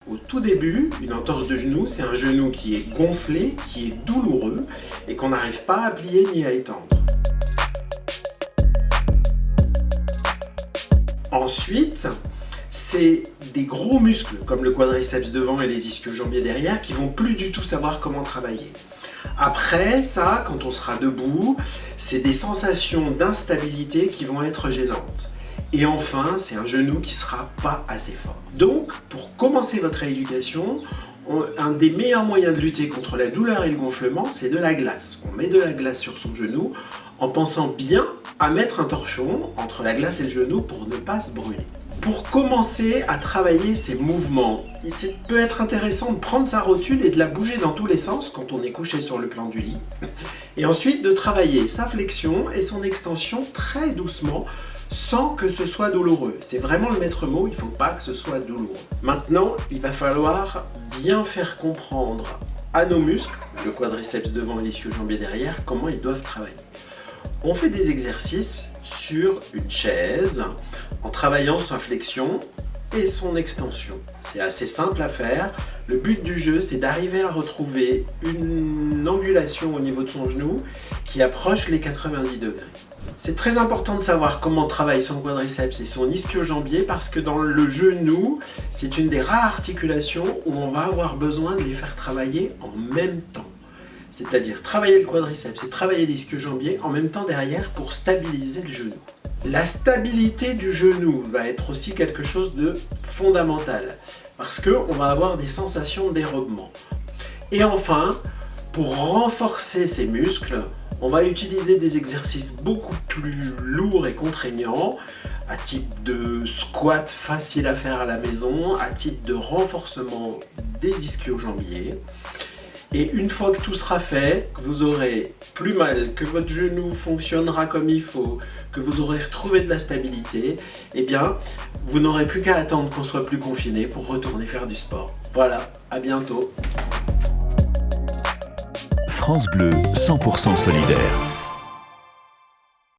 Au tout début, une entorse de genou, c'est un genou qui est gonflé, qui est douloureux et qu'on n'arrive pas à plier ni à étendre. Ensuite, c'est des gros muscles comme le quadriceps devant et les ischio-jambiers derrière qui vont plus du tout savoir comment travailler. Après ça, quand on sera debout, c'est des sensations d'instabilité qui vont être gênantes. Et enfin, c'est un genou qui sera pas assez fort. Donc, pour commencer votre rééducation, un des meilleurs moyens de lutter contre la douleur et le gonflement, c'est de la glace. On met de la glace sur son genou en pensant bien à mettre un torchon entre la glace et le genou pour ne pas se brûler. Pour commencer à travailler ces mouvements, il peut être intéressant de prendre sa rotule et de la bouger dans tous les sens quand on est couché sur le plan du lit. Et ensuite de travailler sa flexion et son extension très doucement sans que ce soit douloureux. C'est vraiment le maître mot, il ne faut pas que ce soit douloureux. Maintenant, il va falloir bien faire comprendre à nos muscles, le quadriceps devant et l'ischio-jambier derrière, comment ils doivent travailler. On fait des exercices sur une chaise en travaillant sa flexion et son extension. C'est assez simple à faire. Le but du jeu, c'est d'arriver à retrouver une angulation au niveau de son genou qui approche les 90 degrés. C'est très important de savoir comment travaille son quadriceps et son ischio-jambier parce que dans le genou, c'est une des rares articulations où on va avoir besoin de les faire travailler en même temps. C'est-à-dire travailler le quadriceps et travailler l'ischio-jambier en même temps derrière pour stabiliser le genou. La stabilité du genou va être aussi quelque chose de fondamental parce qu'on va avoir des sensations de dérobement. Et enfin, pour renforcer ces muscles, on va utiliser des exercices beaucoup plus lourds et contraignants à type de squat facile à faire à la maison, à type de renforcement des ischio-jambiers. Et une fois que tout sera fait, que vous aurez plus mal, que votre genou fonctionnera comme il faut, que vous aurez retrouvé de la stabilité, eh bien, vous n'aurez plus qu'à attendre qu'on soit plus confiné pour retourner faire du sport. Voilà, à bientôt. France Bleu, 100% solidaire.